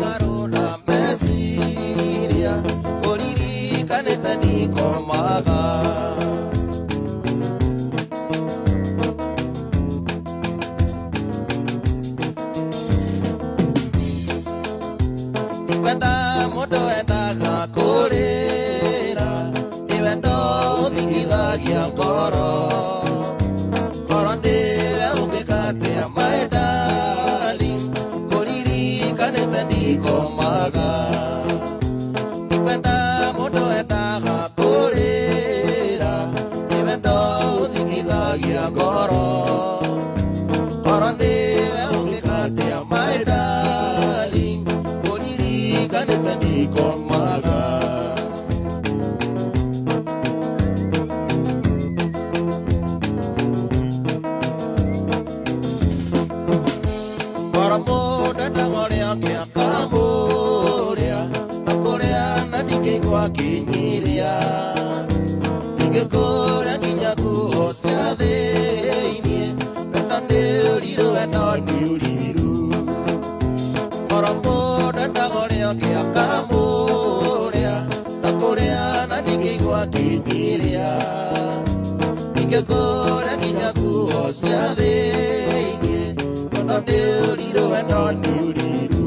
garũra meciria ũririkanĩte ndikomaga ndikwenda mũndũ wendaga kũrĩra nĩ wendo ũthingithagia ngoro ngoro nĩwe ũngĩkatia my darling ũririkanĩte ndikomaga ndikwenda mũndũ wendaga kũrĩra nĩ wendo ũthingithagia ngoro ngoro nĩwe ũngĩkatia my darling ũririkanĩte ndikomaga ngoro mũndũ ndagũrĩa ngĩakamũrĩa na kũrĩa na ndingĩigua kĩnyiria ingĩkũrĩa nginya nguo cia thĩiniĩ wendo nĩ ũrirũ wendo nĩ ũrirũ ngoro mũndũ ndagũrĩa ngĩakamũrĩa na kũrĩa na ndingĩigua kĩnyiria ingĩkũrĩa nginya nguo cia thĩiniĩ wendo nĩ ũrirũ wendo nĩ ũrirũ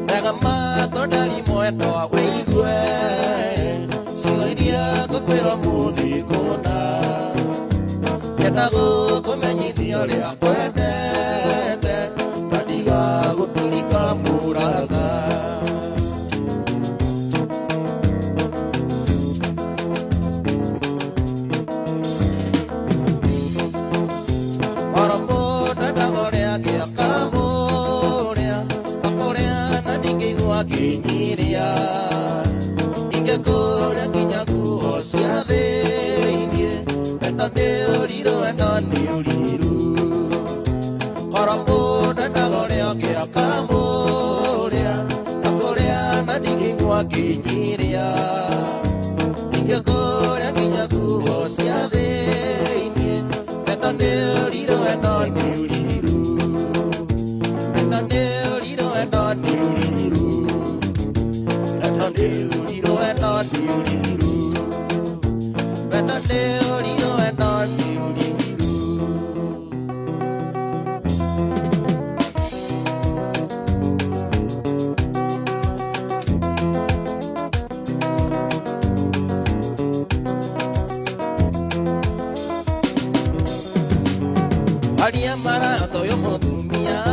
Daga mato ndari mwendwa wĩigue ciugo iria ngũkwĩra mũthĩ kũna ngenda gũkũmenyithia ũrĩa kwendete na ndigagũtirika mũratha ngoro mũndũ ndagũrĩa ngĩakamũrĩa na kũrĩa na ndingĩigua kĩnyiria ingĩkũrĩa nginya nguo cia thĩiniĩ wendo nĩ ũrirũ wendo nĩ ũrirũ ngoro mũndũ ndagũrĩa ngĩakamũrĩa na kũrĩa na ndingĩigua kĩnyiria ingĩkũrĩa nginya nguo cia thĩiniĩ wendo nĩ ũrirũ wendo nĩ ũrirũ wendo nĩ ũrirũ wendo nĩ ũrirũ wendo nĩ ũrirũ wendo nĩ ũrirũ wendo nĩ ũrirũ wendo nĩ ũrirũ Aria marato yo mutumia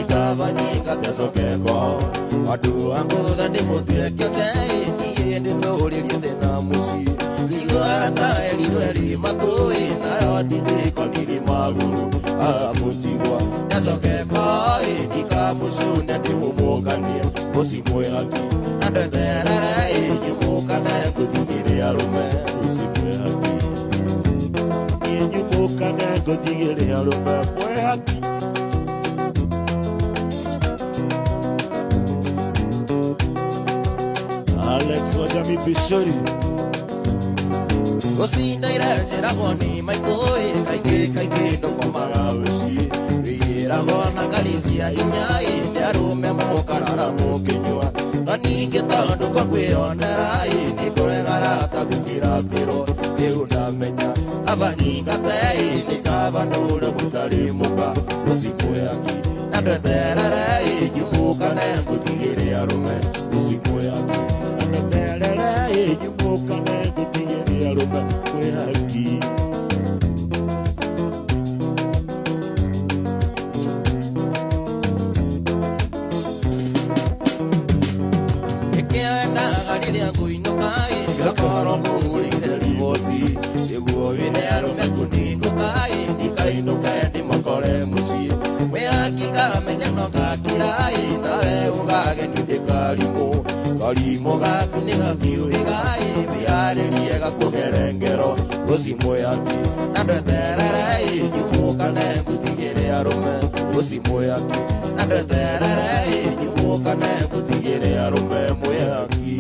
ikavanyika tesokeko watu wangu thandi mutwekete niye nditũũrĩrie thĩna mũciĩ sigwata elirweri matũĩ nayo ndindĩko niri magũrũ amũjigwa tesokeko ndikamũcũne ndĩmũmũkanie mũci mwĩhaki na ndeterere nyumũkane ngũthigĩre arũme mũci mwĩhaki nyumũkane ngũthigĩre arũme mwĩhaki Alex Wajami Bishori Gũcinda irenjeragwo nĩ maitũĩ kaingĩ ndũkomaga ũciĩ wĩiragwo na ngari cia hinya nĩ arũme mũkarara mũkĩnyua na ningĩ tondũ kwa kwĩyonera nĩ kwegara ta gũkĩra kwĩrwo rĩu ndamenya abanyingate nĩ kabanũre gũtarĩ mũka ũcikũyaki na ndeterere nyumũkane ngũtigĩre arũme ũcikũyaki na ndeterere nyumũkane ngũtigĩre arũme kwĩhaki ĩkĩendaga rĩrĩa ngũinũka ngakorwo ngũgũrĩire riboti nĩguo wĩne arũme kũnindũka ndikainũke ndĩmakore mũciĩ mwĩhaki ngamenya no gakira nawe ũgageni ndĩkarimũ karimũ gaku nĩ gakiũhĩga wĩharĩrie gakũgere ngero ũci mwĩhaki na ndeterere nyumũkane ngũtigĩre arũme ũci mwĩhaki na ndeterere nyumũkane ngũtigĩre arũme mwĩhaki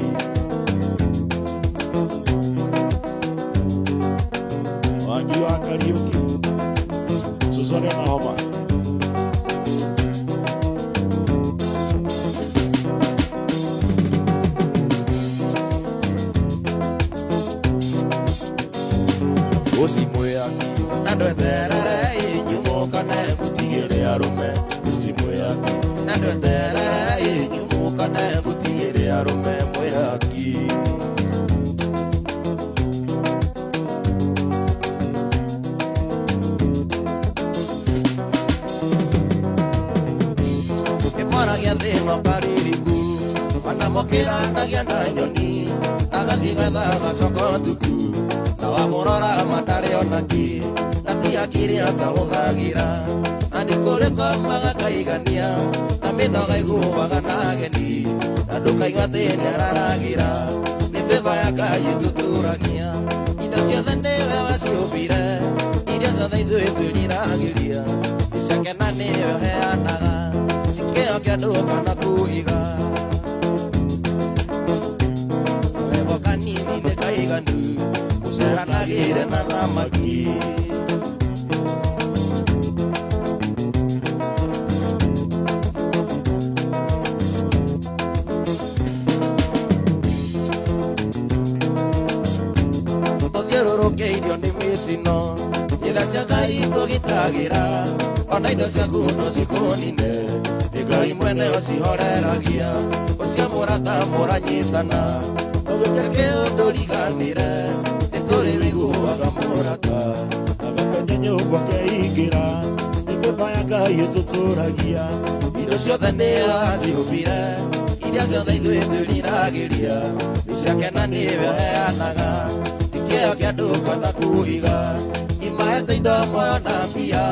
Mwangi wa Kariuki Susone na homa Usimuyaki Nandweterere inyumuka negutigire arume Usimuyaki Nandweterere inyumuka negutigire arume Muyaki Imwaragia thino kaririku Wanamokira nagia na nyoni Agathiga thagacoka tuku na wamurora matare onaki na tiakiri ataguthagira na ndikureka magakaigania na minoga iguaga na ageni na ndukaigua tene araragira ni beba ya Ngai tuturagia indo ciothe niwe waciumbire iria ciothe ithuĩ twĩriragĩria icakena niwe heanaga kĩo kĩa andũ kana kũiga wego kanini nĩ kaiganu Seranagire na thamaki Tũthiũrũrũkĩirio nĩ mĩtino itha cia Ngai tũgitagĩra ona indo ciaku no cikũnine nĩ Ngai mwene ũcihoreragia ũciamũra ta mũranyitana ũgĩke ũndũ riganĩre Kuri wiguaga mũraka agakanya nyũmba keingĩra nĩ beba ya Ngai tuturagia indo ciothe nĩwe waciumbire iria ciothe ithuĩ twĩriragĩria icakena nĩwe heanaga ti kĩo kĩa andũ kana kũiga imahete indo muoyo na mbia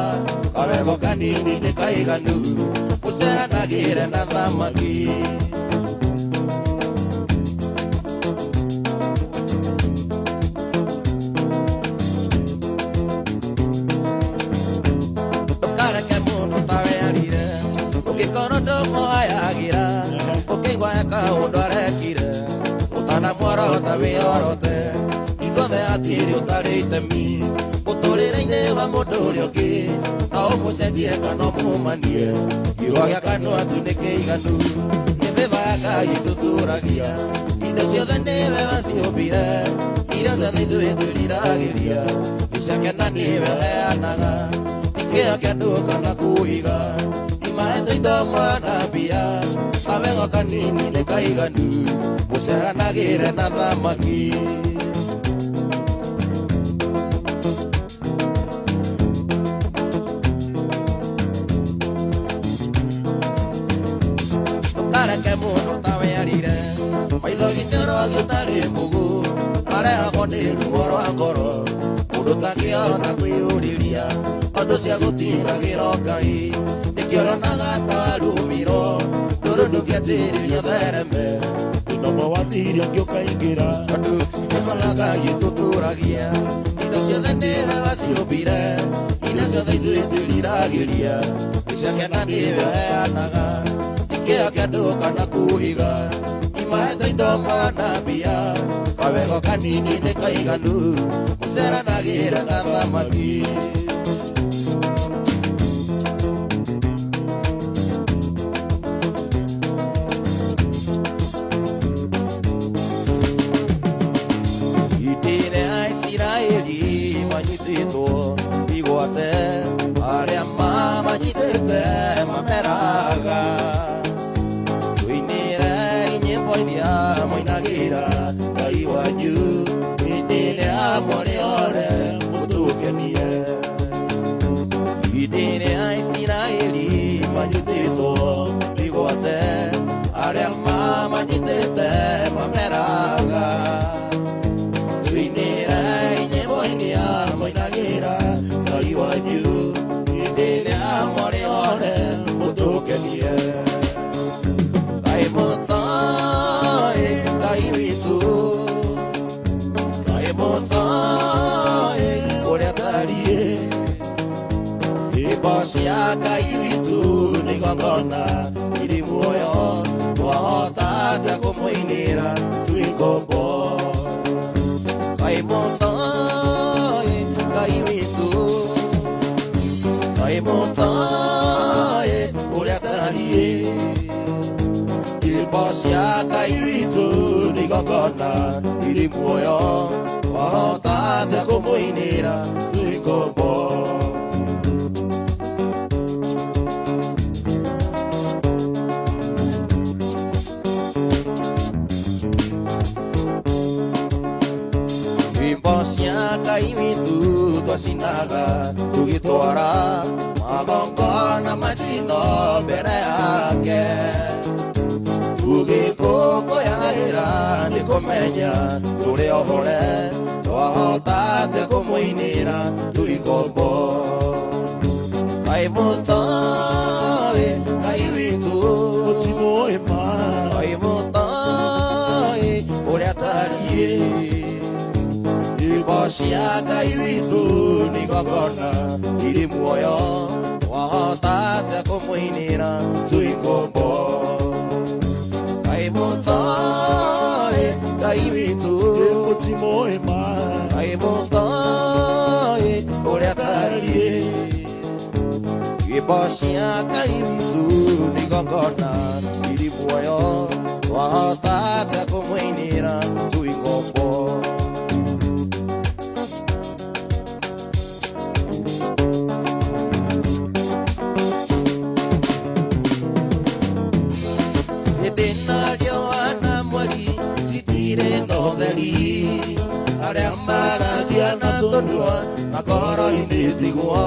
kawego kanini nĩ kaiganu ũceranagĩre na thamaki Muorota wiorote igothe atiri utari itemi muturire-ini wa mundu uria ungi no umucenjie kana umumanie kiugo gia kanua tu ni kiiganu ni beba ya Ngai tuturagia indo ciothe niwe waciumbire iria ciothe ithuĩ twĩriragĩria icakena niwe heanaga ti kĩo kĩa andũ kana kũiga imahete indo mwana mbia kawego kanini nĩ kaiganu ũceranagĩre na thamaki ndũkareke mũndũ ta werire maitho-inĩ ũrogi ũtarĩ mũgu marehagwo nĩ ruo rwa ngoro mũndũ tangĩhota kwĩyũrĩria tondũ cia gũtigagĩra Ngai nĩkĩo ũronaga ta warumirwo ndũrũ ndũngĩanjĩrĩria ũthereme Nomo watirio ngĩũkaingĩra tondũ nĩkona Ngai tuturagia indo ciothe nĩwe waciumbire iria ciothe ithuĩ twĩriragĩria icakena nĩwe heanaga ti kĩo kĩa andũ kana kũiga imahete indo mwana mbia kawego kanini nĩ kaiganu ũceranagĩre na thamaki cia Ngai witũ nĩ igongona irĩ muoyo twahota atĩa kũmũinĩra twĩ ngombo Ngai mũtoi Ngai ngombo. Imposnya kai itu tosinaga tugitwara magongona machino bereake tugikoko yagira ndikomenya turi ohore twahotate kumuinira tuigombo kai mutoe kai witu Utimoema kai mutoe uria tarie Ibosia kai witu ni gogona iri muoyo wahotate kumuinira tuigombo kai mutoe kai witu Utimoema kai mutoe uria tarie Ibosia kai witu ni gogona iri muoyo wahotate kumuinira tuigombo Tonua makoro initigwa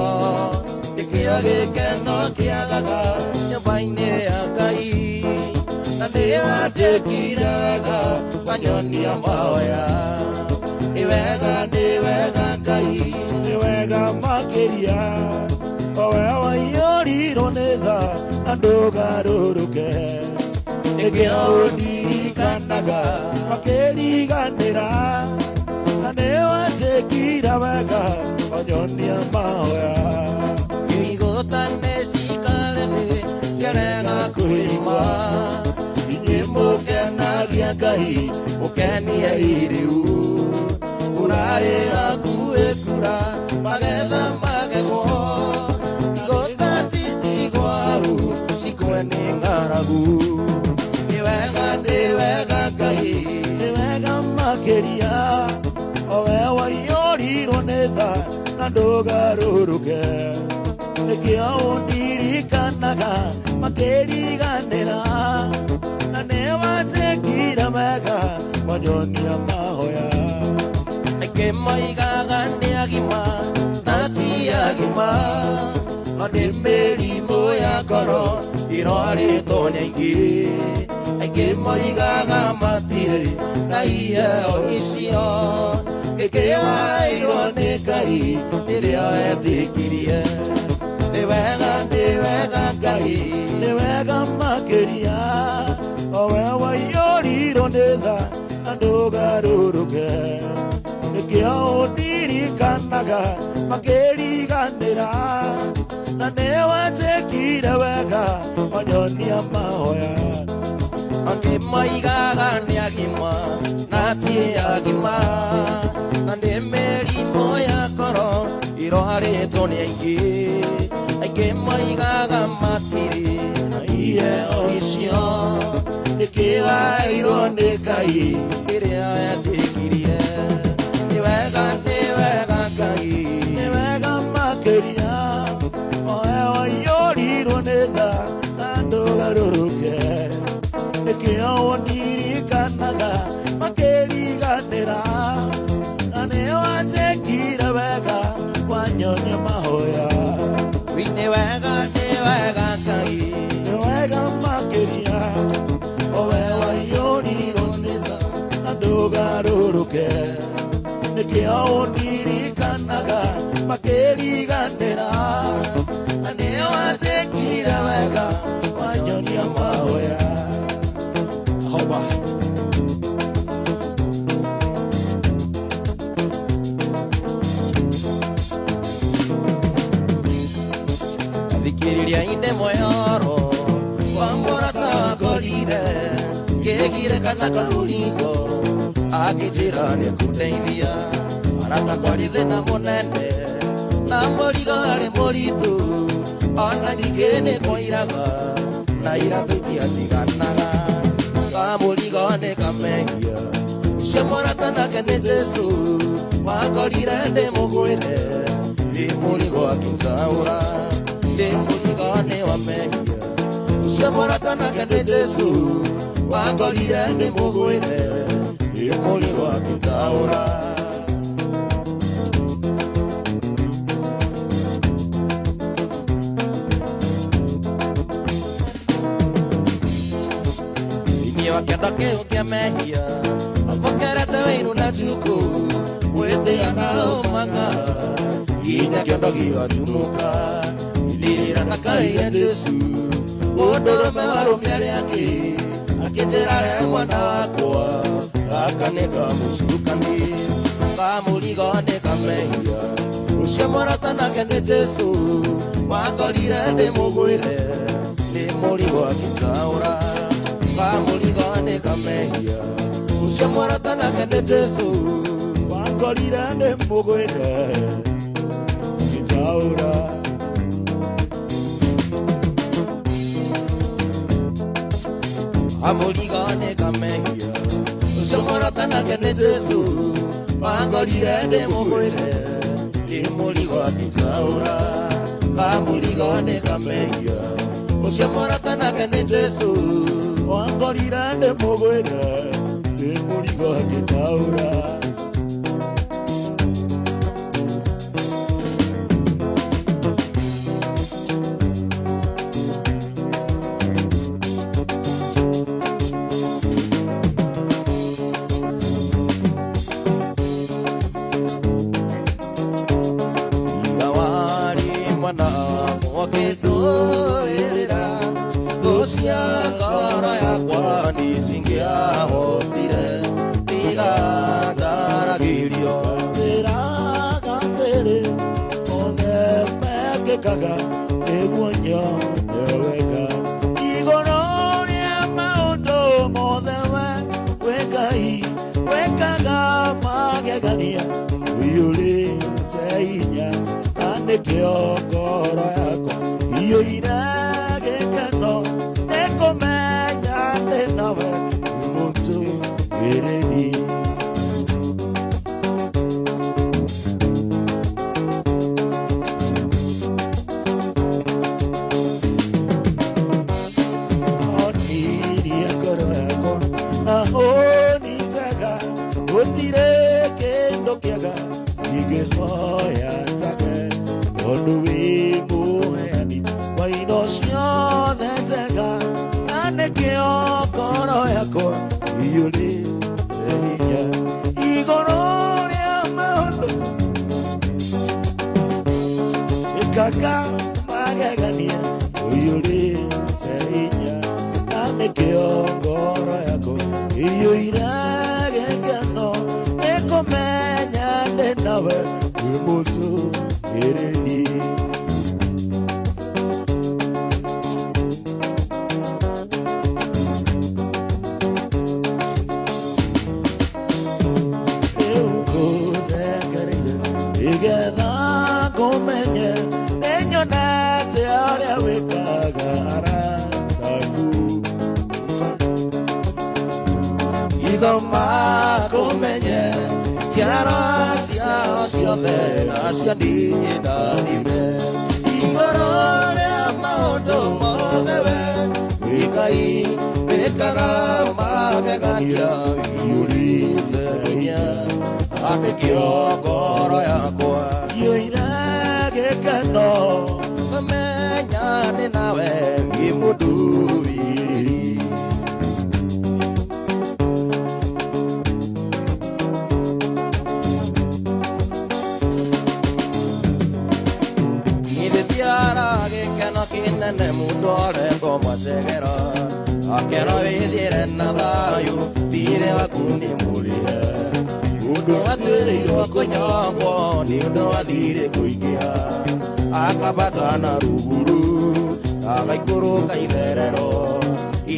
ikiage keno kiagaga nyabaine akai na dewa tekiraga panyoni amaoya niwega kai niwega makeria owe waiyori netha andugaruruke igiaundirikanaga makeriganira Anewa tekira wega onyonia mahoya igotane sikarebe siarega kuhima inyimbo kenagia kai ukenia iriu urae akuekura magetha magego igotatitigwau sikwene ngaragu niwega kai niwega makeria owe waiyori netha nandugaruruke nikiaundirikanaga makeriganira na newatekira wega wanyonia mahoya ekemaigaga niagima natiagima onimĩrimũ ya ngoro irwarĩtwo nĩ aingĩ ekemaigaga matirĩ na iheo icio gĩkĩwairwo nĩ Ngai rĩrĩa etĩkirie nĩwega Ngai niwega makeria owe waiyori netha nandugaruruke nikiaundirikanaga makeriganira na newatekire wega onyonia mahoya akĩmaigaga nĩagima na ti agima na nĩ mĩrimũ ya ngoro irwarĩtwo nĩ aingĩ maigaga matirĩ na iheo icio nĩkĩwairwo nĩ Ngai rĩrĩa etĩkirie nĩwega Ngai niwega makeria owe waiyori netha nandugaruruke nikiaundirikanaga makeriganira na newatekire wega wanyonia mahoya nĩwega Ngai niwega makeria owe waiyori netha nandugaruruke nikiaundirikanaga makeriganira na newatekire wega wanyonia mahoya Hoba thikĩrĩria inde moyoro wambora takorire ngĩgire kana karuringo akĩnjĩra nĩkũndeithia aratakorire na mũnene na mũrigo arĩ mũritũ ona ningĩ nĩkũiraga na iratũ tiatiganaga kamũrigo nĩkamengia ũcio mũratanake nĩ Jesũ wakorire ndĩmũgwĩre ndĩ mũrigo akĩnjaũra, ndĩ mũrigo nĩ wamehia, ũcio mũratanake nĩ Jesũ, wangorire ndĩ mũgwĩre, ndĩ mũrigo akĩnjaũra. Wakenda kĩu kĩa mehia, ambokerete wĩiru na cuku, mwĩtĩa na ũmanga, nginya kĩondo gĩgatunuka, ndirĩra ndakaire Jesũ, mũndũrũme warũme arĩa angĩ, akĩnjĩra rĩa mwana wakwa, gaka nĩ kamũcukani, kamũrigo nĩ kamehia, ũcio mũratanake nĩ Jesũ, wangorire ndĩ mũgwĩre, ndĩ mũrigo akĩnjaũra. Kamũrigo nĩ kamehia, ũcio mũratanake nĩ Jesũ, wangorire ndĩ mũgwĩre akĩnjaũra. Kamũrigo nĩ kamehia, ũcio mũratanake nĩ Jesũ, wangorire ndĩ mũgwĩre, ndĩ mũrigo akĩnjaũra. Kamũrigo nĩ kamehia, ũcio mũratanake nĩ Jesũ, wangorire ndĩ mũgwĩre, ndĩ mũrigo akĩnjaũra. Tiga warĩ mwana wakĩndũĩrĩra, thũ cia ngoro yakwa nĩcingĩahotire, tiga njaragĩrio. Ndĩraga mbere othe mekĩkaga nĩguo nyone wega, igũrũ rĩa maũndũ mothe we Ngai wekaga magegania, ũiyũrĩte hinya na nĩkĩo ngoro yakwa ĩiyũire gĩkeno, nĩkũmenya ndĩ nawe wĩ mũtũgĩrĩri. Onirie ngoro yakwa na ũnitega, gũtirĩ kĩndũ kĩega ingĩhoya take, tondũ wĩ mũheani wa indo ciothe njega, na nĩkĩo ngoro yakwa ĩiyũrĩte hinya, igũrũ rĩa maũndũ ĩkaga magegania, ũiyũrĩte hinya, na nĩkĩo ngoro yakwa ĩiyũire gĩkeno, nĩkũmenya ndĩ nawe wĩ mũtũgĩrĩri. Rĩu ngũthengereire nĩgetha ngũmenye, nĩnyonete arĩa wĩkaga arataku, ithoma kũmenye ciaro ciao ciothe nacio ndindathime, igũrũ rĩa maũndũ mothe we Ngai wĩkaga magegania, ĩiyũrĩte hinya, na nĩkĩo ngoro yakwa ĩiyũire gĩkeno, kũmenya ndĩ nawe wĩ mũndũgĩrĩri. Ngĩthĩtiara gĩkeno kĩnene mũndũ arengwo macegera, akera wĩthiĩre na thayũ, thirĩ waku nĩ mũrĩhe, mũndũ watuĩrĩirwo kũnyongwo nĩ ũndũ wa thirĩ kũingĩha, akambata na rũgũrũ, agaikũrũka itherero,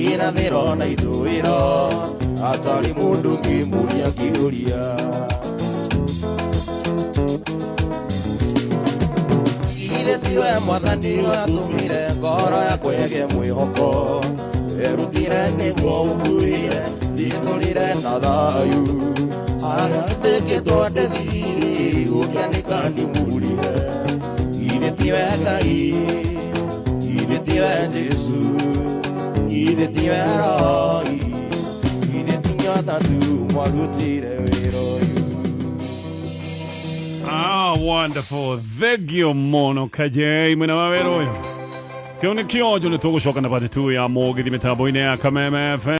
irathĩro na ithũĩro, atarĩ mũndũ ngĩmũria kĩũria. Githĩ tiwe Mwathani watũmire ngoro yakwa ĩgĩe mwĩhoko, werutire nĩguo ũnguĩre, nditũrĩre na thayũ, harĩa ndĩkĩtwo ndĩ thirĩ, ũkĩandĩka ndimũrĩhe, Idiotirakai, Idiotirangesu, Idiotiroi, Idiotinatatu, Marutire. Ah, wonderful. Vegio mono kaje imena maveroyo. Kione kiojo ne togo shoka na pati tu ya mogi di metaboine ya kameme.